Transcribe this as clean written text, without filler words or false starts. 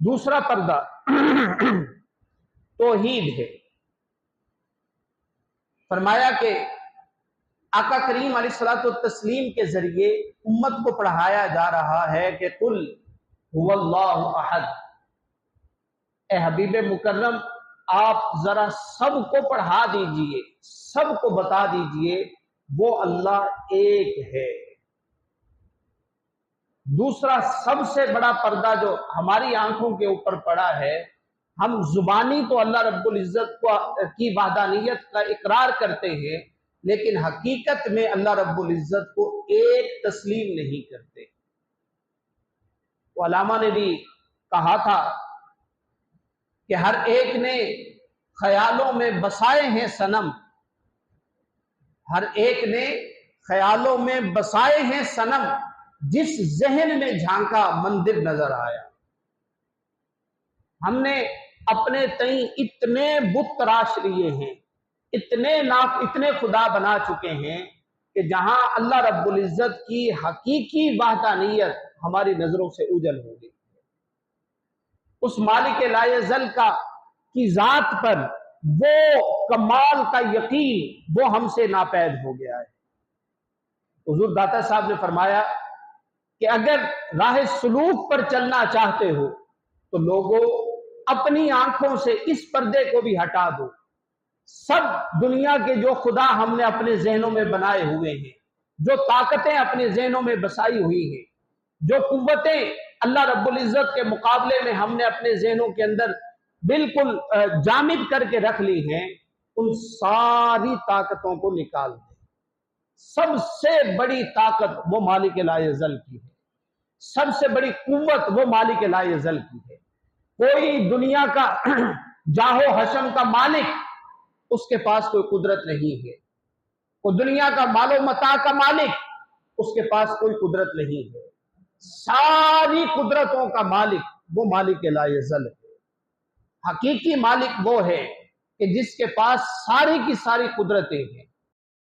دوسرا پردہ توحید ہے۔ فرمایا کہ آقا کریم علیہ الصلوۃ والتسلیم کے ذریعے امت کو پڑھایا جا رہا ہے کہ قل هو اللہ احد۔ اے حبیب مکرم، آپ ذرا سب کو پڑھا دیجئے، سب کو بتا دیجئے وہ اللہ ایک ہے۔ دوسرا سب سے بڑا پردہ جو ہماری آنکھوں کے اوپر پڑا ہے، ہم زبانی تو اللہ رب العزت کی وحدانیت کا اقرار کرتے ہیں، لیکن حقیقت میں اللہ رب العزت کو ایک تسلیم نہیں کرتے۔ علماء نے بھی کہا تھا کہ ہر ایک نے خیالوں میں بسائے ہیں صنم، ہر ایک نے خیالوں میں بسائے ہیں صنم، جس ذہن میں جھانکا مندر نظر آیا۔ ہم نے اپنے تئیں اتنے بت تراش لیے ہیں، اتنے خدا بنا چکے ہیں کہ جہاں اللہ رب العزت کی حقیقی وحدانیت ہماری نظروں سے اوجھل ہو گئی، اس مالک لا یزل کی ذات پر وہ کمال کا یقین وہ ہم سے ناپید ہو گیا ہے۔ حضور داتا صاحب نے فرمایا کہ اگر راہ سلوک پر چلنا چاہتے ہو تو لوگوں اپنی آنکھوں سے اس پردے کو بھی ہٹا دو۔ سب دنیا کے جو خدا ہم نے اپنے ذہنوں میں بنائے ہوئے ہیں، جو طاقتیں اپنے ذہنوں میں بسائی ہوئی ہیں، جو قوتیں اللہ رب العزت کے مقابلے میں ہم نے اپنے ذہنوں کے اندر بالکل جامد کر کے رکھ لی ہیں، ان ساری طاقتوں کو نکال دیں۔ سب سے بڑی طاقت وہ مالک لا یزل کی ہے، سب سے بڑی قوت وہ مالک لا یزل کی ہے۔ کوئی دنیا کا جاہ و حشم کا مالک، اس کے پاس کوئی قدرت نہیں ہے۔ کوئی دنیا کا مال و متاع کا مالک، اس کے پاس کوئی قدرت نہیں ہے۔ ساری قدرتوں کا مالک وہ مالک لا یزل ہے۔ حقیقی مالک وہ ہے کہ جس کے پاس ساری کی ساری قدرتیں ہیں،